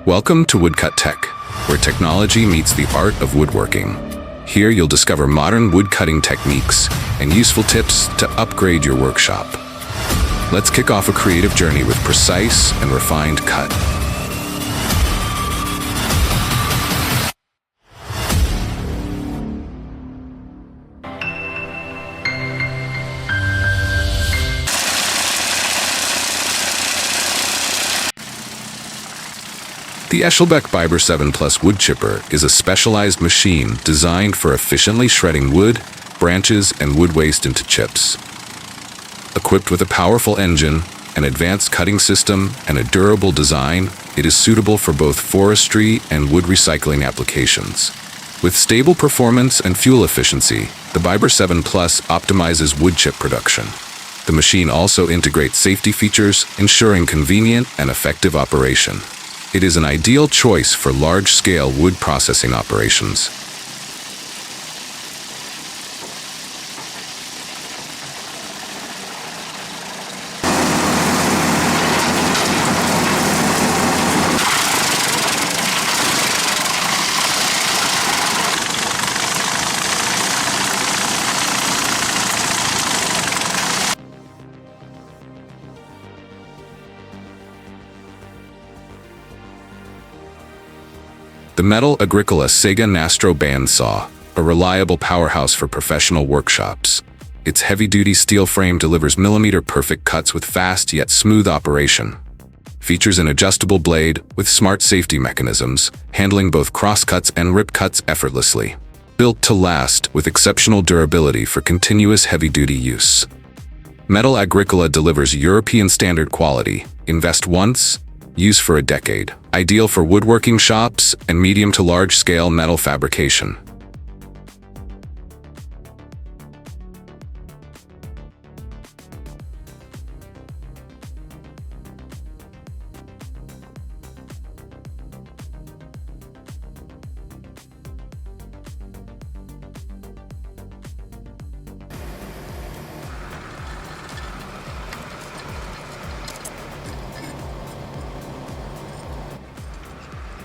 Welcome to Woodcut Tech, where technology meets the art of woodworking. Here you'll discover modern woodcutting techniques and useful tips to upgrade your workshop. Let's kick off a creative journey with precise and refined cut. The Eshelbeck Biber 7 Plus wood chipper is a specialized machine designed for efficiently shredding wood, branches, and wood waste into chips. Equipped with a powerful engine, an advanced cutting system, and a durable design, it is suitable for both forestry and wood recycling applications. With stable performance and fuel efficiency, the Biber 7 Plus optimizes wood chip production. The machine also integrates safety features, ensuring convenient and effective operation. It is an ideal choice for large-scale wood processing operations. The Metal Agricola Sega Nastro bandsaw, a reliable powerhouse for professional workshops. Its heavy-duty steel frame delivers millimeter-perfect cuts with fast yet smooth operation. Features an adjustable blade with smart safety mechanisms, handling both cross-cuts and rip cuts effortlessly. Built to last with exceptional durability for continuous heavy-duty use. Metal Agricola delivers European standard quality. Invest once, use for a decade. Ideal for woodworking shops and medium to large-scale metal fabrication.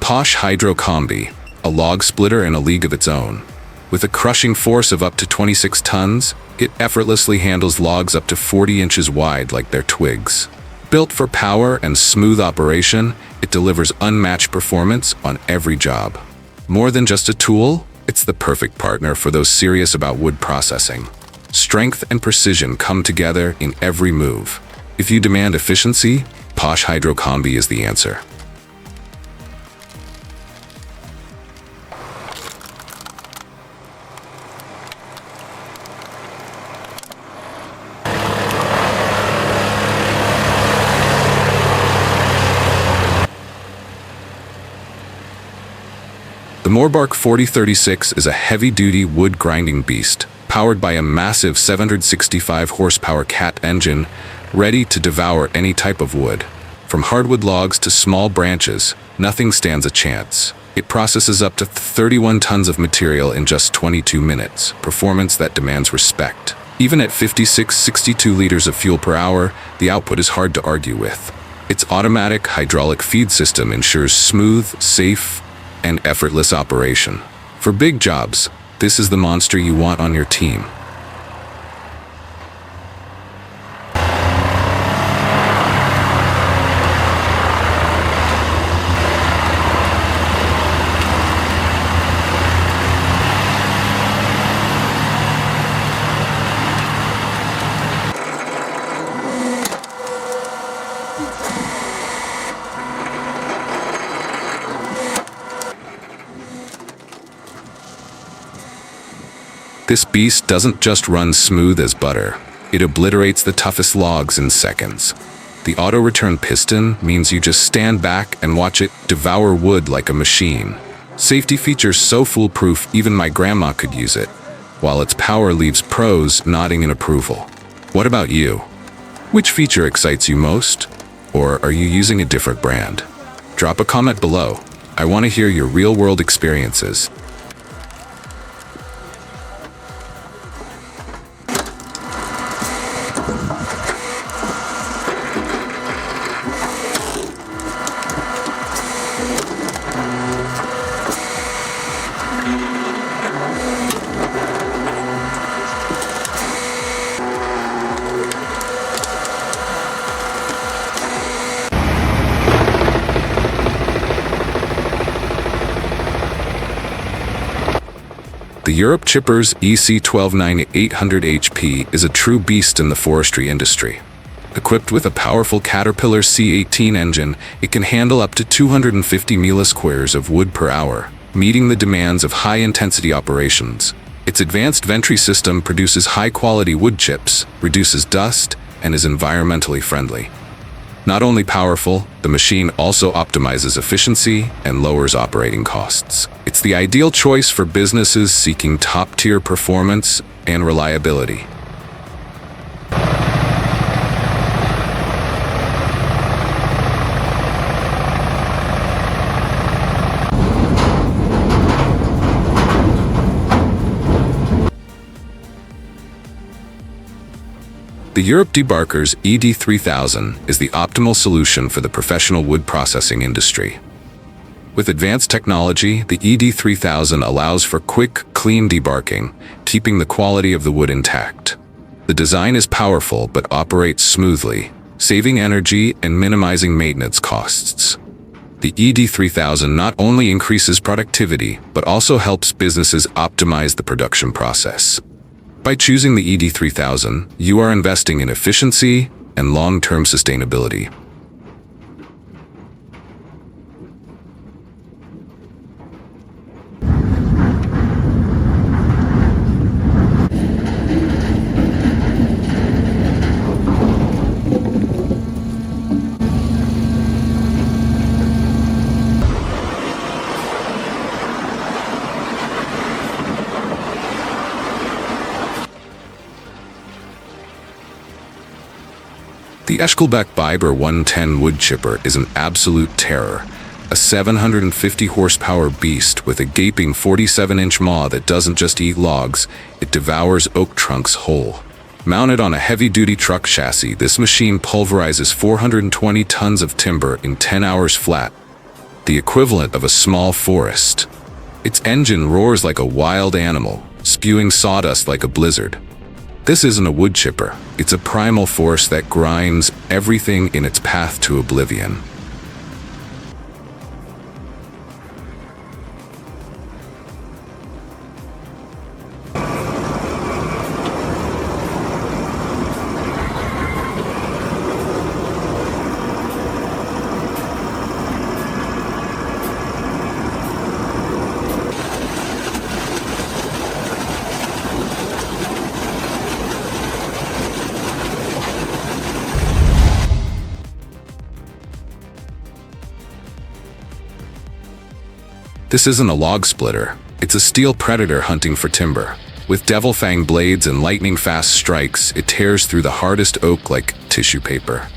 Posh Hydro Combi, a log splitter in a league of its own. With a crushing force of up to 26 tons, it effortlessly handles logs up to 40 inches wide like they're twigs. Built for power and smooth operation, it delivers unmatched performance on every job. More than just a tool, it's the perfect partner for those serious about wood processing. Strength and precision come together in every move. If you demand efficiency, Posh Hydro Combi is the answer. The Morbark 4036 is a heavy-duty wood-grinding beast, powered by a massive 765 horsepower Cat engine, ready to devour any type of wood. From hardwood logs to small branches, nothing stands a chance. It processes up to 31 tons of material in just 22 minutes, performance that demands respect. Even at 56-62 liters of fuel per hour, the output is hard to argue with. Its automatic hydraulic feed system ensures smooth, safe, and effortless operation. For big jobs, this is the monster you want on your team. This beast doesn't just run smooth as butter, it obliterates the toughest logs in seconds. The auto-return piston means you just stand back and watch it devour wood like a machine. Safety features so foolproof even my grandma could use it, while its power leaves pros nodding in approval. What about you? Which feature excites you most? Or are you using a different brand? Drop a comment below. I want to hear your real-world experiences. The Europe Chipper's EC129 HP is a true beast in the forestry industry. Equipped with a powerful Caterpillar C18 engine, it can handle up to 250 squares of wood per hour, meeting the demands of high-intensity operations. Its advanced ventry system produces high-quality wood chips, reduces dust, and is environmentally friendly. Not only powerful, the machine also optimizes efficiency and lowers operating costs. It's the ideal choice for businesses seeking top-tier performance and reliability. The Europe Debarker's ED3000 is the optimal solution for the professional wood processing industry. With advanced technology, the ED3000 allows for quick, clean debarking, keeping the quality of the wood intact. The design is powerful but operates smoothly, saving energy and minimizing maintenance costs. The ED3000 not only increases productivity, but also helps businesses optimize the production process. By choosing the ED3000, you are investing in efficiency and long-term sustainability. The Eschelbeck Biber 110 wood chipper is an absolute terror, a 750 horsepower beast with a gaping 47-inch maw that doesn't just eat logs, it devours oak trunks whole. Mounted on a heavy-duty truck chassis, this machine pulverizes 420 tons of timber in 10 hours flat, the equivalent of a small forest. Its engine roars like a wild animal, spewing sawdust like a blizzard. This isn't a wood chipper, it's a primal force that grinds everything in its path to oblivion. This isn't a log splitter, it's a steel predator hunting for timber. With devil-fang blades and lightning-fast strikes, it tears through the hardest oak like tissue paper.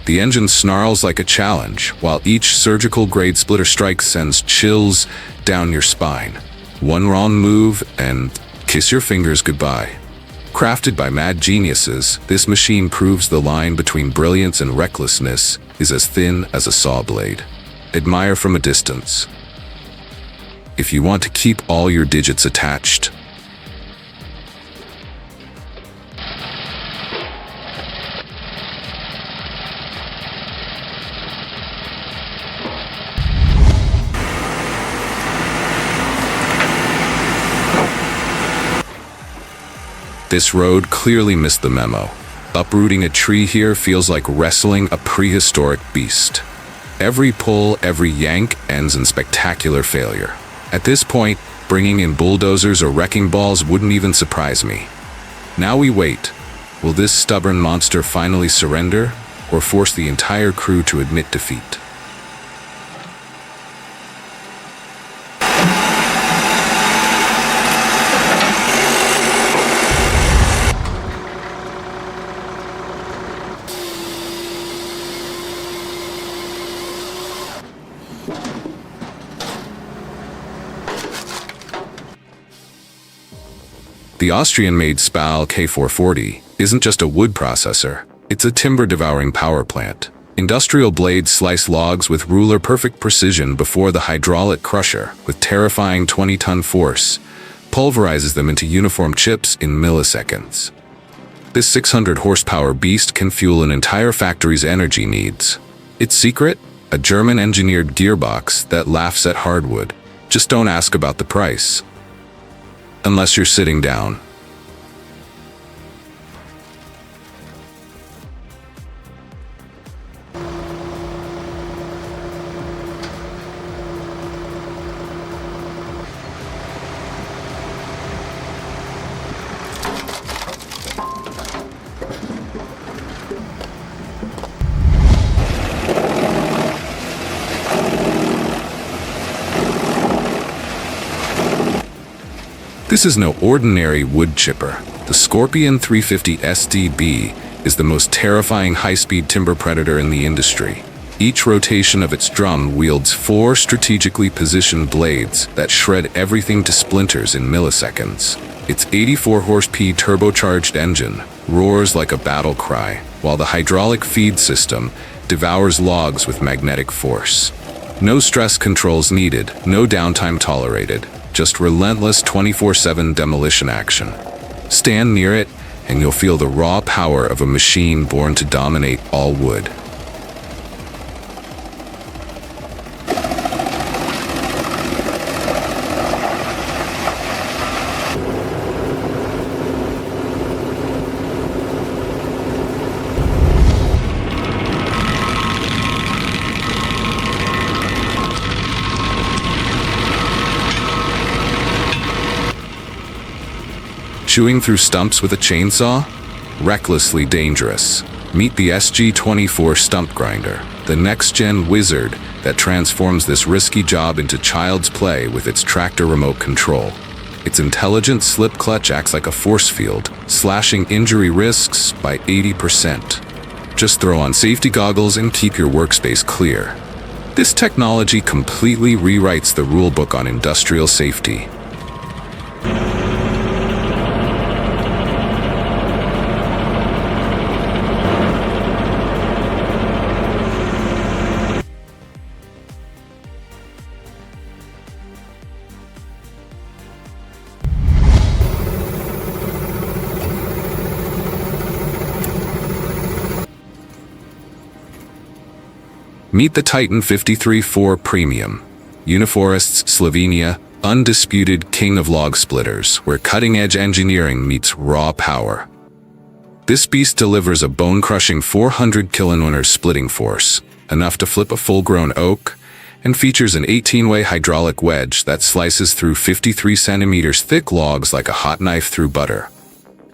The engine snarls like a challenge, while each surgical-grade splitter strike sends chills down your spine. One wrong move and kiss your fingers goodbye. Crafted by mad geniuses, this machine proves the line between brilliance and recklessness is as thin as a saw blade. Admire from a distance. If you want to keep all your digits attached. This road clearly missed the memo. Uprooting a tree here feels like wrestling a prehistoric beast. Every pull, every yank ends in spectacular failure. At this point, bringing in bulldozers or wrecking balls wouldn't even surprise me. Now we wait. Will this stubborn monster finally surrender, or force the entire crew to admit defeat? The Austrian-made Spal K440 isn't just a wood processor, it's a timber-devouring power plant. Industrial blades slice logs with ruler-perfect precision before the hydraulic crusher, with terrifying 20-ton force, pulverizes them into uniform chips in milliseconds. This 600-horsepower beast can fuel an entire factory's energy needs. Its secret? A German-engineered gearbox that laughs at hardwood. Just don't ask about the price. unless you're sitting down. This is no ordinary wood chipper. The Scorpion 350 SDB is the most terrifying high-speed timber predator in the industry. Each rotation of its drum wields 4 strategically positioned blades that shred everything to splinters in milliseconds. Its 84 horsepower turbocharged engine roars like a battle cry, while the hydraulic feed system devours logs with magnetic force. No stress controls needed, no downtime tolerated. Just relentless 24/7 demolition action. Stand near it, and you'll feel the raw power of a machine born to dominate all wood. Chewing through stumps with a chainsaw? Recklessly dangerous. Meet the SG-24 Stump Grinder, the next-gen wizard that transforms this risky job into child's play with its tractor remote control. Its intelligent slip clutch acts like a force field, slashing injury risks by 80%. Just throw on safety goggles and keep your workspace clear. This technology completely rewrites the rulebook on industrial safety. Meet the Titan 53-4 Premium. Uniforest's Slovenia, undisputed king of log splitters, where cutting-edge engineering meets raw power. This beast delivers a bone-crushing 400 kilonewton splitting force, enough to flip a full-grown oak, and features an 18-way hydraulic wedge that slices through 53 centimeters thick logs like a hot knife through butter.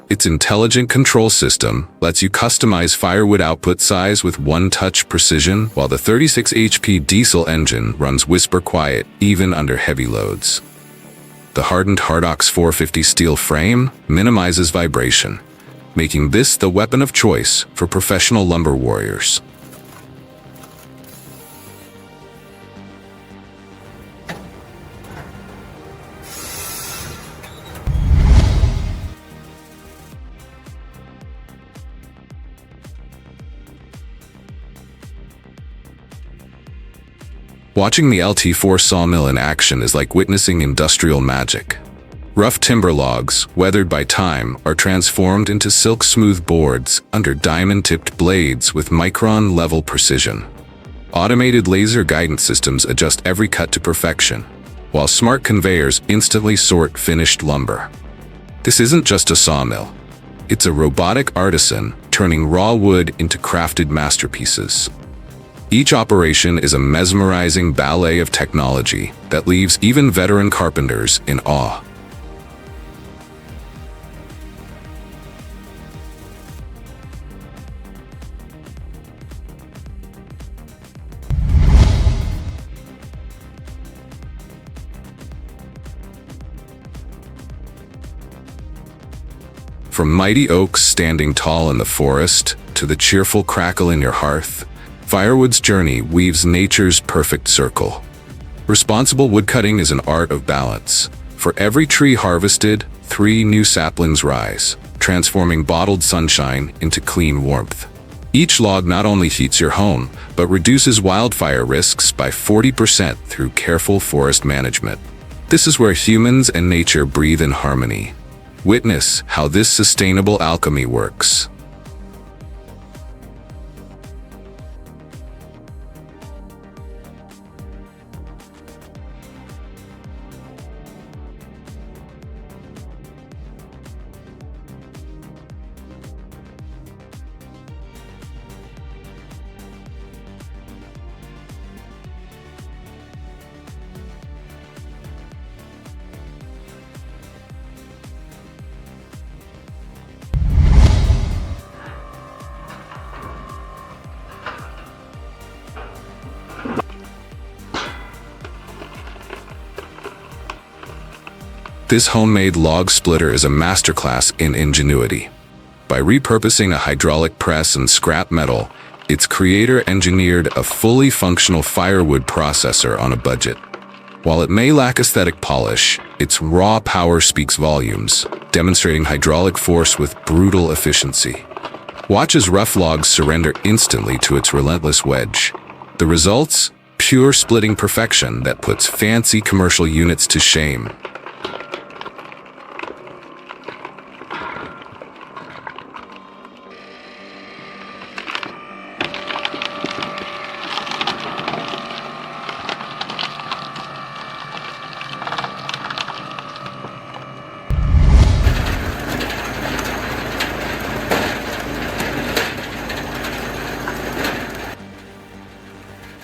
Its intelligent control system lets you customize firewood output size with one-touch precision, while the 36 HP diesel engine runs whisper quiet even under heavy loads. The hardened Hardox 450 steel frame minimizes vibration, making this the weapon of choice for professional lumber warriors. Watching the LT4 sawmill in action is like witnessing industrial magic. Rough timber logs, weathered by time, are transformed into silk-smooth boards under diamond-tipped blades with micron-level precision. Automated laser guidance systems adjust every cut to perfection, while smart conveyors instantly sort finished lumber. This isn't just a sawmill. It's a robotic artisan turning raw wood into crafted masterpieces. Each operation is a mesmerizing ballet of technology that leaves even veteran carpenters in awe. From mighty oaks standing tall in the forest to the cheerful crackle in your hearth, firewood's journey weaves nature's perfect circle. Responsible woodcutting is an art of balance. For every tree harvested, 3 new saplings rise, transforming bottled sunshine into clean warmth. Each log not only heats your home, but reduces wildfire risks by 40% through careful forest management. This is where humans and nature breathe in harmony. Witness how this sustainable alchemy works. This homemade log splitter is a masterclass in ingenuity. By repurposing a hydraulic press and scrap metal, its creator engineered a fully functional firewood processor on a budget. While it may lack aesthetic polish, its raw power speaks volumes, demonstrating hydraulic force with brutal efficiency. Watch as rough logs surrender instantly to its relentless wedge. The results? Pure splitting perfection that puts fancy commercial units to shame.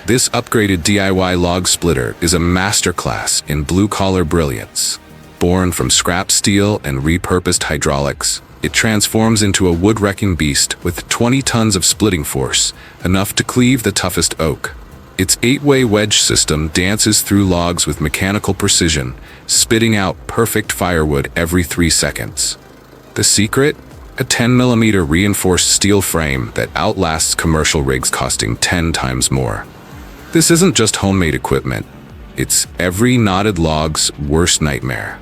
This upgraded DIY log splitter is a masterclass in blue-collar brilliance. Born from scrap steel and repurposed hydraulics, it transforms into a wood-wrecking beast with 20 tons of splitting force, enough to cleave the toughest oak. Its 8-way wedge system dances through logs with mechanical precision, spitting out perfect firewood every 3 seconds. The secret? A 10mm reinforced steel frame that outlasts commercial rigs costing 10 times more. This isn't just homemade equipment, it's every knotted log's worst nightmare.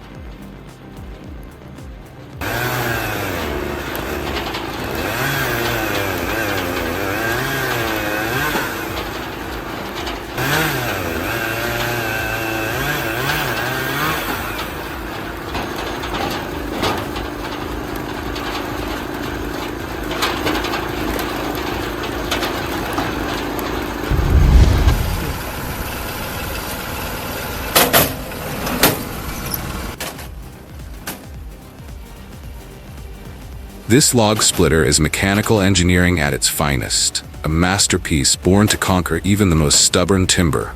This log splitter is mechanical engineering at its finest, a masterpiece born to conquer even the most stubborn timber.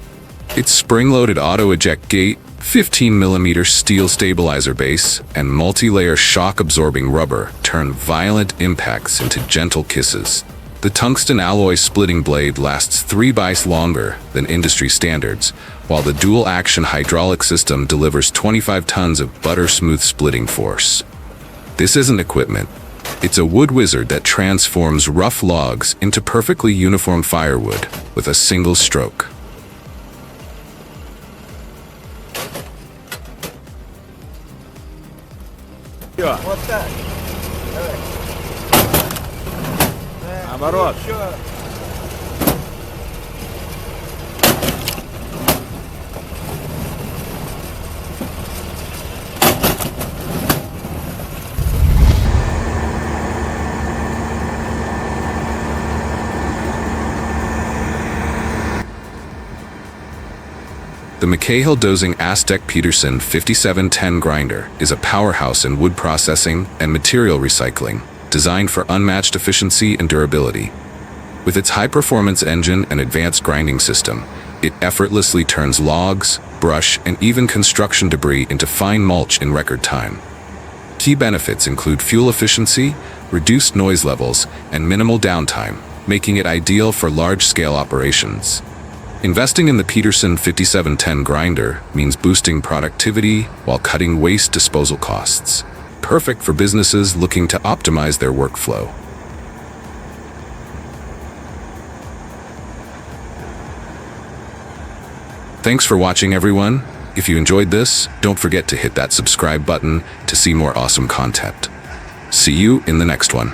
Its spring-loaded auto-eject gate, 15mm steel stabilizer base, and multi-layer shock-absorbing rubber turn violent impacts into gentle kisses. The tungsten alloy splitting blade lasts 3 bites longer than industry standards, while the dual-action hydraulic system delivers 25 tons of butter-smooth splitting force. This isn't equipment. It's a wood wizard that transforms rough logs into perfectly uniform firewood with a single stroke. Вот так. Давай. Наоборот. Еще. The McCahill Dozing Aztec Peterson 5710 grinder is a powerhouse in wood processing and material recycling, designed for unmatched efficiency and durability. With its high-performance engine and advanced grinding system, it effortlessly turns logs, brush, and even construction debris into fine mulch in record time. Key benefits include fuel efficiency, reduced noise levels, and minimal downtime, making it ideal for large-scale operations. Investing in the Peterson 5710 grinder means boosting productivity while cutting waste disposal costs. Perfect for businesses looking to optimize their workflow. Thanks for watching, everyone. If you enjoyed this, don't forget to hit that subscribe button to see more awesome content. See you in the next one.